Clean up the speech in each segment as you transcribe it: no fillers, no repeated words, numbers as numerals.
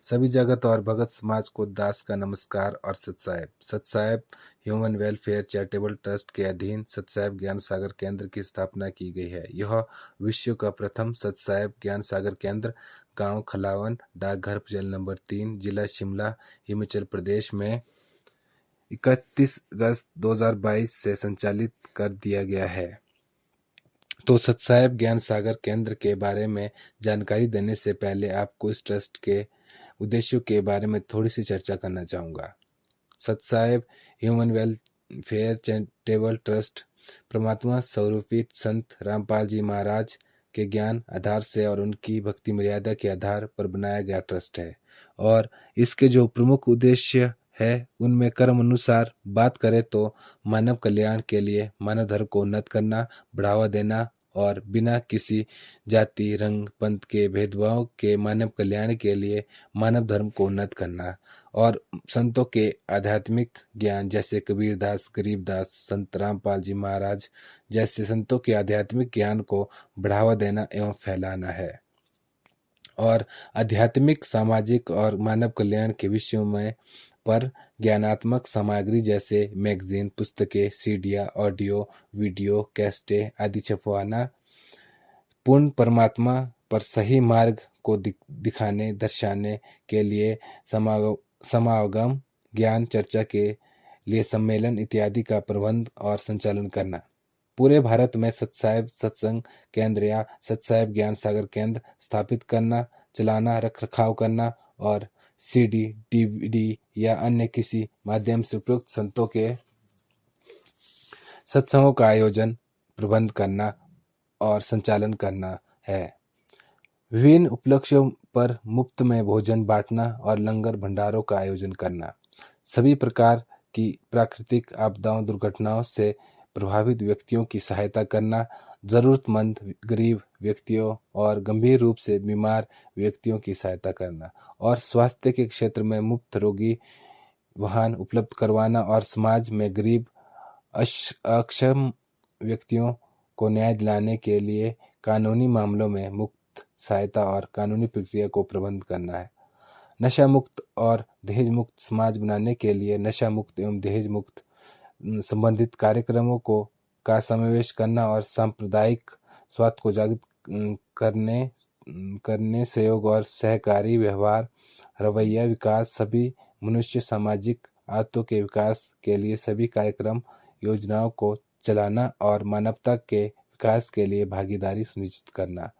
सभी जगत और भगत समाज को दास का नमस्कार और सतसाहेब। सतसाहेब ह्यूमन वेलफेयर चैरिटेबल ट्रस्ट के अधीन सतसाहेब ज्ञान सागर केंद्र की स्थापना की गई है। यह विश्व का प्रथम सतसाहेब ज्ञान सागर केंद्र गांव खलावन, डाकघर जेल नंबर 3, जिला शिमला, हिमाचल प्रदेश में 31 अगस्त 2022 से संचालित कर दिया गया है। तो सतसाहेब ज्ञान सागर केंद्र के बारे में जानकारी देने से पहले आपको इस ट्रस्ट के उद्देश्यों के बारे में थोड़ी सी चर्चा करना चाहूँगा। सतसाहेब ह्यूमन वेलफेयर चैरिटेबल ट्रस्ट परमात्मा स्वरूपित संत रामपाल जी महाराज के ज्ञान आधार से और उनकी भक्ति मर्यादा के आधार पर बनाया गया ट्रस्ट है। और इसके जो प्रमुख उद्देश्य है उनमें कर्म अनुसार बात करें तो मानव कल्याण के लिए मानव धर्म को उन्नत करना, बढ़ावा देना और बिना किसी जाति, रंग, पंथ के भेदभाव के मानव कल्याण के लिए मानव धर्म को उन्नत करना और संतों के आध्यात्मिक ज्ञान जैसे कबीरदास, गरीबदास, संत रामपाल जी महाराज जैसे संतों के आध्यात्मिक ज्ञान को बढ़ावा देना एवं फैलाना है। और आध्यात्मिक, सामाजिक और मानव कल्याण के विषयों में पर ज्ञानात्मक सामग्री जैसे मैगजीन, पुस्तकें, सीडियाँ, ऑडियो, वीडियो, कैसेटें आदि छपवाना पूर्ण परमात्मा पर सही मार्ग को दिखाने दर्शाने के लिए समागम, ज्ञान चर्चा के लिए सम्मेलन इत्यादि का प्रबंध और संचालन करना। पूरे भारत में सतसाहेब सत्संग केंद्र या सतसाहेब ज्ञान सागर केंद्र स्थापित करना, चलाना, रख रखाव करना और सीडी, डीवीडी या अन्य किसी माध्यम से उपयुक्त संतों के सत्संगों का आयोजन, प्रबंध करना और संचालन करना है। विभिन्न उपलक्ष्यों पर मुफ्त में भोजन बांटना और लंगर भंडारों का आयोजन करना। सभी प्रकार की प्राकृतिक आपदाओं, दुर्घटनाओं से प्रभावित व्यक्तियों की सहायता करना, जरूरतमंद गरीब व्यक्तियों और गंभीर रूप से बीमार व्यक्तियों की सहायता करना और स्वास्थ्य के क्षेत्र में मुफ्त रोगी वाहन उपलब्ध करवाना और समाज में गरीब अक्षम व्यक्तियों को न्याय दिलाने के लिए कानूनी मामलों में मुफ्त सहायता और कानूनी प्रक्रिया को प्रबंध करना है। नशा मुक्त और दहेज मुक्त समाज बनाने के लिए नशा मुक्त एवं दहेज मुक्त संबंधित कार्यक्रमों को का समावेश करना और सांप्रदायिक स्वास्थ्य को जागृत करने सहयोग और सहकारी व्यवहार, रवैया विकास, सभी मनुष्य सामाजिक आदतों के विकास के लिए सभी कार्यक्रम योजनाओं को चलाना और मानवता के विकास के लिए भागीदारी सुनिश्चित करना।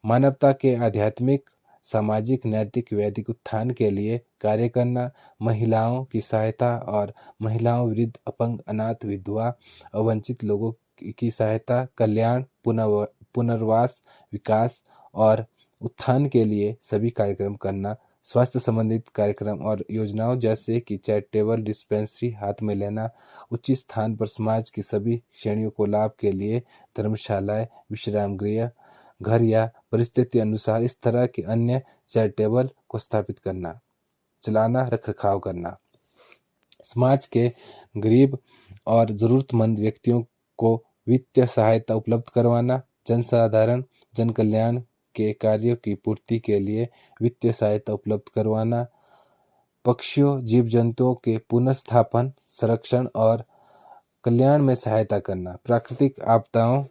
मानवता के आध्यात्मिक, सामाजिक, नैतिक, वैदिक उत्थान के लिए कार्य करना, महिलाओं की सहायता और महिलाओं, वृद्ध, अपंग, अनाथ, विधवा और वंचित लोगों की सहायता, कल्याण, पुनर्वास, विकास और उत्थान के लिए सभी कार्यक्रम करना, स्वास्थ्य संबंधित कार्यक्रम और योजनाओं जैसे कि चैरिटेबल डिस्पेंसरी हाथ में लेना, उचित स्थान पर समाज की सभी श्रेणियों को लाभ के लिए धर्मशालाएं, विश्राम गृह, घर या परिस्थिति अनुसार इस तरह के अन्य चैरिटेबल को स्थापित करना, चलाना, रख रखाव करना, समाज के गरीब और जरूरतमंद व्यक्तियों को वित्तीय सहायता उपलब्ध करवाना, जनसाधारण जन कल्याण के कार्यों की पूर्ति के लिए वित्तीय सहायता उपलब्ध करवाना, पक्षियों, जीव जंतुओं के पुनर्स्थापन, संरक्षण और कल्याण में सहायता करना, प्राकृतिक आपदाओं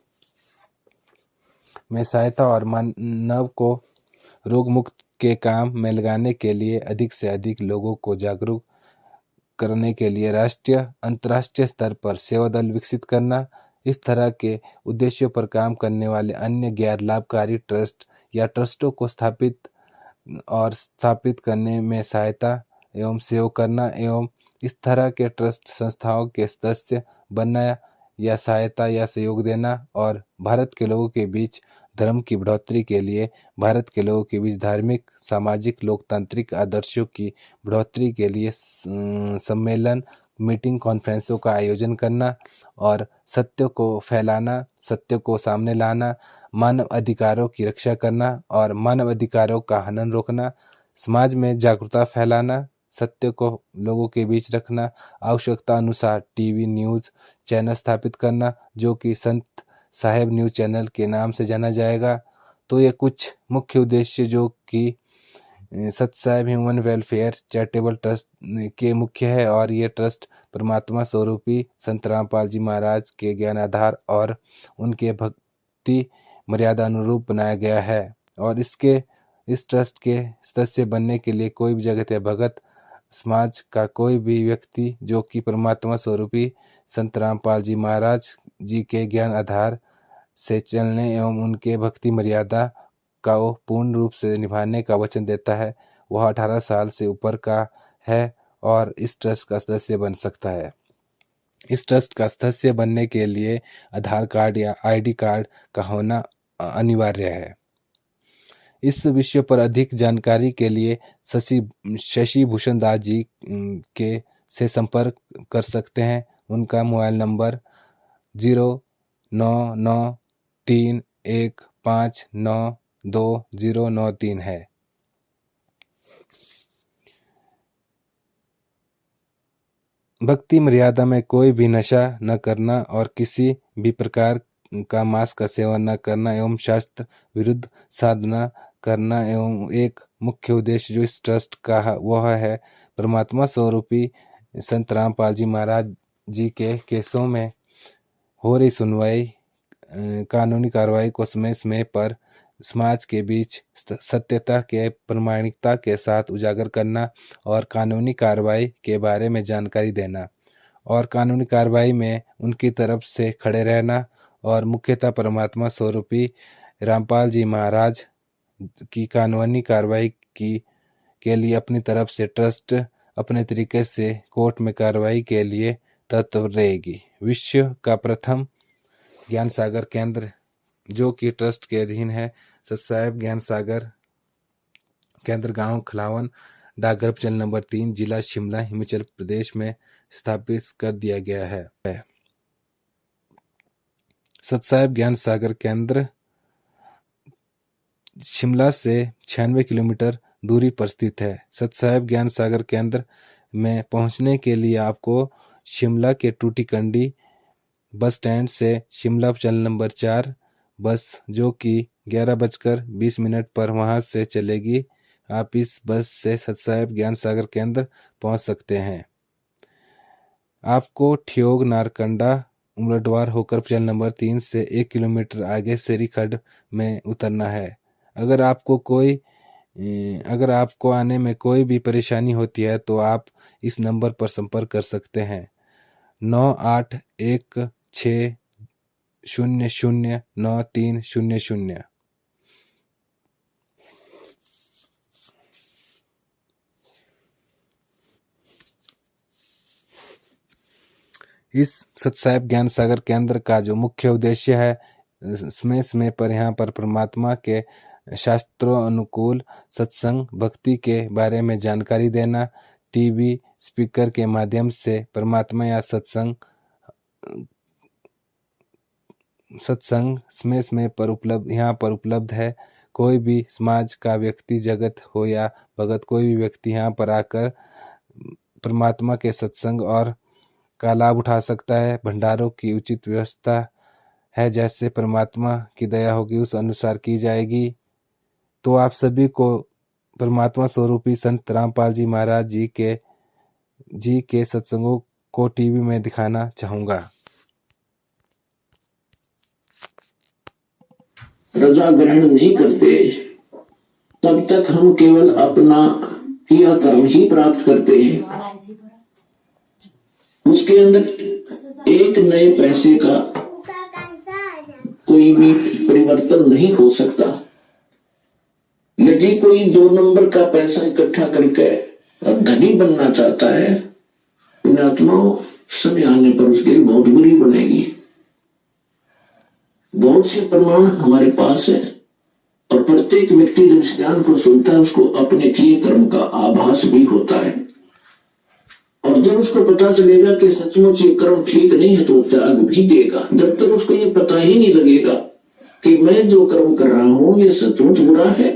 में सहायता और मानव को रोग मुक्त के काम में लगाने के लिए अधिक से अधिक लोगों को जागरूक करने के लिए राष्ट्रीय, अंतर्राष्ट्रीय स्तर पर सेवा दल विकसित करना। इस तरह के उद्देश्यों पर काम करने वाले अन्य गैर लाभकारी ट्रस्ट या ट्रस्टों को स्थापित करने में सहायता एवं सहयोग करना एवं इस तरह के ट्रस्ट संस्थाओं के सदस्य बनना या सहायता या सहयोग देना और भारत के लोगों के बीच धर्म की बढ़ोतरी के लिए भारत के लोगों के बीच धार्मिक, सामाजिक, लोकतांत्रिक आदर्शों की बढ़ोतरी के लिए सम्मेलन, मीटिंग, कॉन्फ्रेंसों का आयोजन करना और सत्य को फैलाना, सत्य को सामने लाना, मानव अधिकारों की रक्षा करना और मानव अधिकारों का हनन रोकना, समाज में जागरूकता फैलाना, सत्य को लोगों के बीच रखना, आवश्यकता अनुसार टीवी न्यूज़ चैनल स्थापित करना जो कि संत साहेब न्यूज़ चैनल के नाम से जाना जाएगा। तो ये कुछ मुख्य उद्देश्य जो कि सतसाई ह्यूमन वेलफेयर चैरिटेबल ट्रस्ट के मुख्य है और ये ट्रस्ट परमात्मा स्वरूपी संत रामपाल जी महाराज के ज्ञान आधार और उनके भक्ति मर्यादा अनुरूप बनाया गया है। और इस ट्रस्ट के सदस्य बनने के लिए कोई भी जगत या भगत समाज का कोई भी व्यक्ति जो कि परमात्मा स्वरूपी संत रामपाल जी महाराज जी के ज्ञान आधार से चलने एवं उनके भक्ति मर्यादा का वो पूर्ण रूप से निभाने का वचन देता है, वह 18 साल से ऊपर का है और इस ट्रस्ट का सदस्य बन सकता है। इस ट्रस्ट का सदस्य बनने के लिए आधार कार्ड या आईडी कार्ड का होना अनिवार्य है। इस विषय पर अधिक जानकारी के लिए शशि भूषण दास जी के से संपर्क कर सकते हैं। उनका मोबाइल नंबर 099315929093 है। भक्ति मर्यादा में कोई भी नशा न करना और किसी भी प्रकार का मांस का सेवन न करना एवं शास्त्र विरुद्ध साधना करना एवं एक मुख्य उद्देश्य जो इस ट्रस्ट का वह है परमात्मा स्वरूपी संत रामपाल जी महाराज जी के केसों में हो रही सुनवाई कानूनी कार्रवाई को समय समय पर समाज के बीच सत्यता के प्रामाणिकता के साथ उजागर करना और कानूनी कार्रवाई के बारे में जानकारी देना और कानूनी कार्रवाई में उनकी तरफ से खड़े रहना और मुख्यतः परमात्मा स्वरूपी रामपाल जी महाराज की कानूनी कार्रवाई के लिए अपनी तरफ से ट्रस्ट अपने तरीके से कोर्ट में कार्रवाई के लिए तत्पर रहेगी। विश्व का प्रथम ज्ञान सागर केंद्र जो कि ट्रस्ट के अधीन है, सतसाई ज्ञान सागर केंद्र गांव खलावन डाकघर चल नंबर 3 जिला शिमला हिमाचल प्रदेश में स्थापित कर दिया गया है। सतसाई ज्ञान सागर केंद्र शिमला से 96 किलोमीटर दूरी पर स्थित है। सतसाई ज्ञान सागर केंद्र में पहुंचने के लिए आपको शिमला के टूटीकंडी बस स्टैंड से शिमला चल नंबर 4 बस जो कि 11:20 पर वहां से चलेगी, आप इस बस से सतसाई ज्ञान सागर केंद्र पहुंच सकते हैं। आपको ठियोग नारकंडा उमरडवार होकर चल नंबर 3 से 1 किलोमीटर आगे सेरीखड्ड में उतरना है। अगर आपको आने में कोई भी परेशानी होती है तो आप इस नंबर पर संपर्क कर सकते हैं 9816009300। इस सतसाई ज्ञान सागर केंद्र का जो मुख्य उद्देश्य है समय पर यहाँ पर परमात्मा के शास्त्रों अनुकूल सत्संग भक्ति के बारे में जानकारी देना, टीवी स्पीकर के माध्यम से परमात्मा या सत्संग समय पर उपलब्ध है। कोई भी समाज का व्यक्ति जगत हो या भगत कोई भी व्यक्ति यहाँ पर आकर परमात्मा के सत्संग और का लाभ उठा सकता है। भंडारों की उचित व्यवस्था है, जैसे परमात्मा की दया होगी उस अनुसार की जाएगी। तो आप सभी को परमात्मा स्वरूपी संत रामपाल जी महाराज जी के सत्संगों को टीवी में दिखाना चाहूंगा। रजा ग्रहण नहीं करते तब तक हम केवल अपना किया कर्म ही प्राप्त करते हैं। उसके अंदर एक नए पैसे का कोई भी परिवर्तन नहीं हो सकता। यदि कोई 2 नंबर का पैसा इकट्ठा करके धनी बनना चाहता है, पुण्यात्माओं समय आने पर उसके बहुत बुरी बनेगी। बहुत से प्रमाण हमारे पास है और प्रत्येक व्यक्ति जब इस ज्ञान को सुनता है उसको अपने किए कर्म का आभास भी होता है। और जब उसको पता चलेगा कि सचमुच ये कर्म ठीक नहीं है तो त्याग भी देगा। जब तक उसको ये पता ही नहीं लगेगा कि मैं जो कर्म कर रहा हूं ये सचमुच बुरा है,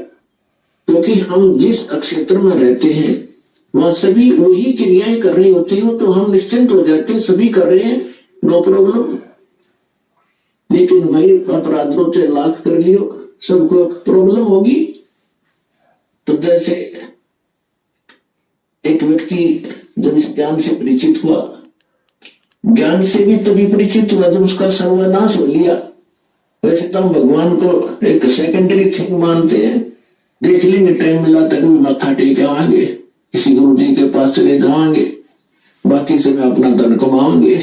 क्योंकि हम जिस क्षेत्र में रहते हैं वहां सभी वही क्रियाएं कर रही होती हो तो हम निश्चिंत हो जाते हैं, सभी कर रहे हैं, नो प्रॉब्लम। लेकिन भाई अपराधों से लाख कर लियो, सबको प्रॉब्लम होगी। तो जैसे एक व्यक्ति जब इस ज्ञान से परिचित हुआ, ज्ञान से भी तभी परिचित हुआ जब उसका सर्वनाश हो लिया। वैसे तो हम भगवान को एक सेकेंडरी थिंग मानते हैं, देख लेंगे टाइम मिला तक भी मत्था टेक आवांगे, किसी गुरु जी के पास चले जाएंगे, बाकी समय अपना धन कमाएंगे।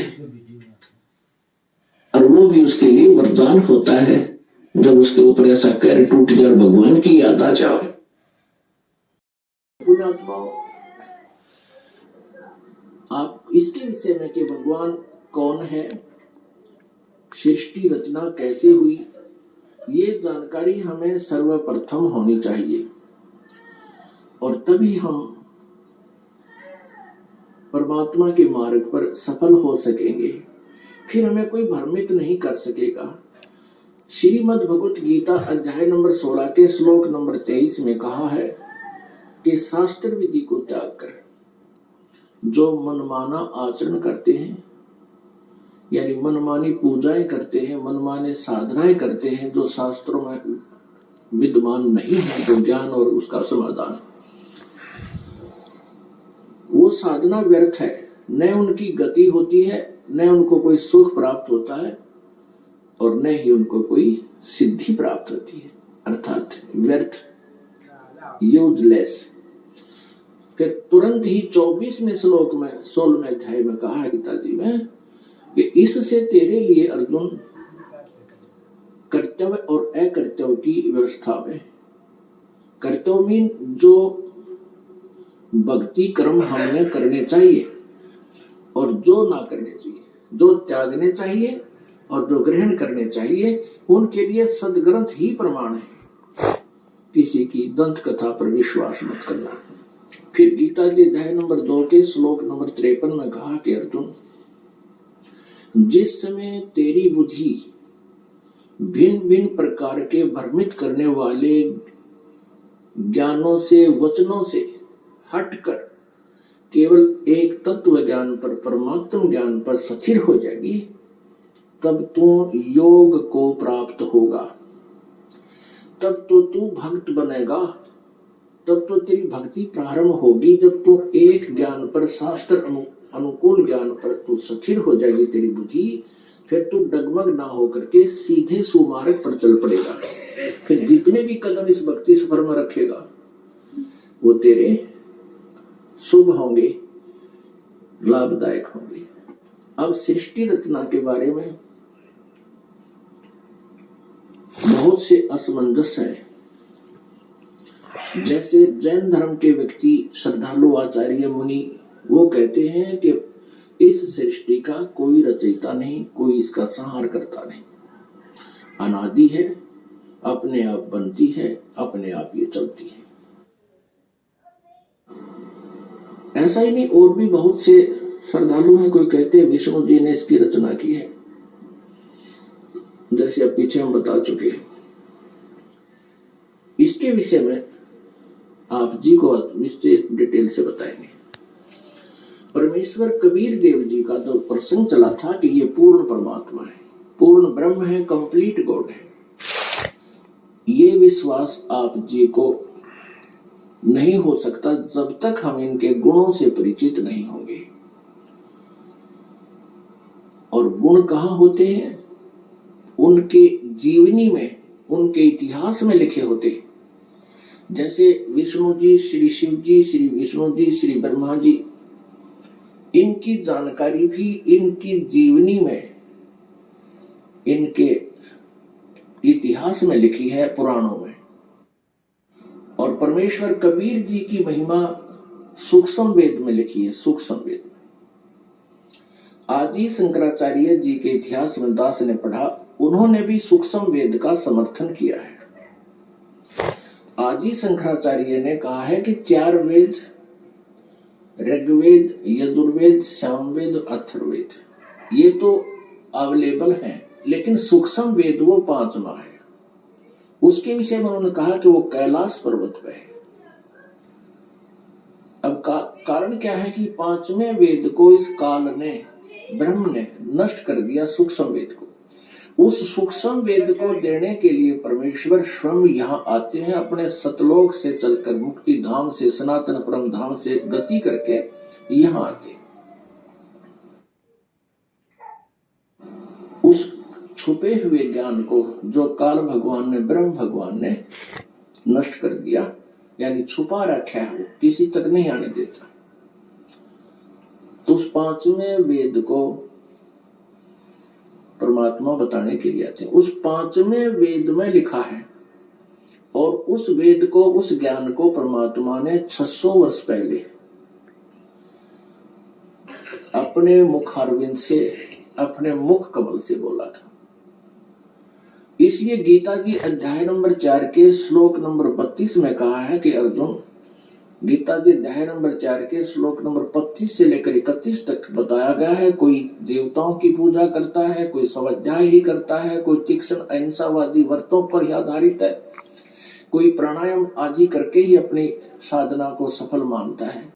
और वो भी उसके लिए वरदान होता है जब उसके ऊपर ऐसा कहर टूट जाए और भगवान की याद आ जाए। पुण्यात्माओं, आप इसके विषय में कि भगवान कौन है, सृष्टि रचना कैसे हुई, ये जानकारी हमें सर्वप्रथम होनी चाहिए और तभी हम परमात्मा के मार्ग पर सफल हो सकेंगे। फिर हमें कोई भ्रमित नहीं कर सकेगा। श्रीमद् भगवत गीता अध्याय नंबर 16 के श्लोक नंबर 23 में कहा है कि शास्त्र विधि को त्याग कर जो मनमाना आचरण करते हैं, यानी मनमानी पूजाएं करते हैं, मनमाने साधनाएं करते हैं जो शास्त्रों में विद्यमान नहीं है, जो ज्ञान और उसका समाधान, वो साधना व्यर्थ है। न उनकी गति होती है, न उनको कोई सुख प्राप्त होता है और न ही उनको कोई सिद्धि प्राप्त होती है, अर्थात व्यर्थ, यूजलेस। फिर तुरंत ही 24वें श्लोक में 16वें अध्याय में कहा है गीता जी में कि इससे तेरे लिए अर्जुन कर्तव्य और अकर्तव्य की व्यवस्था में, कर्तव्य मीन जो भक्ति कर्म हमें करने चाहिए और जो ना करने चाहिए, जो त्यागने चाहिए और जो ग्रहण करने चाहिए, उनके लिए सदग्रंथ ही प्रमाण है। किसी की दंत कथा पर विश्वास मत करना। फिर गीता जी अध्याय नंबर 2 के श्लोक नंबर 53 में कहा कि अर्जुन, जिस समय तेरी बुद्धि भिन्न भिन्न प्रकार के भ्रमित करने वाले ज्ञानों से, वचनों से हटकर केवल एक तत्व ज्ञान पर, परमात्म ज्ञान पर स्थिर हो जाएगी, तब तू योग को प्राप्त होगा, तब तो तू भक्त बनेगा, तब तो तेरी भक्ति प्रारंभ होगी। जब तू एक ज्ञान पर, शास्त्र अनुकूल ज्ञान पर तू स्थिर हो जाएगी तेरी बुद्धि, फिर तू डगमग ना होकर के सीधे सुमार्ग पर चल पड़ेगा। फिर जितने भी कदम इस भक्ति सफर में रखेगा वो तेरे शुभ होंगे, लाभदायक होंगे। अब सृष्टि रचना के बारे में बहुत से असमंजस है। जैसे जैन धर्म के व्यक्ति, श्रद्धालु, आचार्य, मुनि, वो कहते हैं कि इस सृष्टि का कोई रचयिता नहीं, कोई इसका संहार करता नहीं, अनादि है, अपने आप बनती है, अपने आप ये चलती है। ऐसा ही नहीं, और भी बहुत से श्रद्धालु हैं। कोई कहते हैं विष्णु जी ने इसकी रचना की है, जैसे अब पीछे हम बता चुके हैं। इसके विषय में आप जी को विस्तृत डिटेल से बताएंगे। परमेश्वर कबीर देव जी का जो प्रसंग चला था कि ये पूर्ण परमात्मा है, पूर्ण ब्रह्म है, कंप्लीट गॉड है, ये विश्वास आप जी को नहीं हो सकता जब तक हम इनके गुणों से परिचित नहीं होंगे। और गुण कहाँ होते हैं? उनके जीवनी में, उनके इतिहास में लिखे होते हैं। जैसे विष्णु जी, श्री शिव जी, श्री विष्णु जी, श्री ब्रह्मा जी, इनकी जानकारी भी इनकी जीवनी में, इनके इतिहास में लिखी है, पुराणों में। और परमेश्वर कबीर जी की महिमा सूक्ष्म वेद में लिखी है, सूक्ष्म वेद में। आदि शंकराचार्य जी के इतिहास में दास ने पढ़ा, उन्होंने भी सूक्ष्म वेद का समर्थन किया है। आदि शंकराचार्य ने कहा है कि 4 वेद, ऋग्वेद, यजुर्वेद, सामवेद, अथर्ववेद, ये तो अवेलेबल हैं, लेकिन सूक्ष्म वेद वो 5वां है। उसके विषय में उन्होंने कहा कि वो कैलाश पर्वत पे है। अब कारण क्या है कि 5वें वेद को इस काल ने, ब्रह्म ने नष्ट कर दिया, सूक्ष्म वेद को। उस सूक्ष्म वेद को देने के लिए परमेश्वर स्वयं यहाँ आते हैं, अपने सतलोक से चलकर, मुक्ति धाम से, सनातन परम धाम से गति करके यहाँ आते हैं। उस छुपे हुए ज्ञान को जो काल भगवान ने, ब्रह्म भगवान ने नष्ट कर दिया, यानी छुपा रखा है, किसी तक नहीं आने देता, तो उस पांचवें वेद को परमात्मा बताने के लिए आते हैं। उस पांचवें वेद में लिखा है, और उस वेद को, उस ज्ञान को परमात्मा ने 600 वर्ष पहले अपने मुखारविंद से, अपने मुख कमल से बोला था। इसलिए गीता जी अध्याय नंबर 4 के श्लोक नंबर 32 में कहा है कि अर्जुन, गीता जी अध्याय नंबर 4 के श्लोक नंबर 25 से लेकर 31 तक बताया गया है, कोई देवताओं की पूजा करता है, कोई स्वाध्याय ही करता है, कोई तीक्ष्ण अहिंसावादी व्रतों पर ही आधारित है, कोई प्राणायाम आदि करके ही अपनी साधना को सफल मानता है,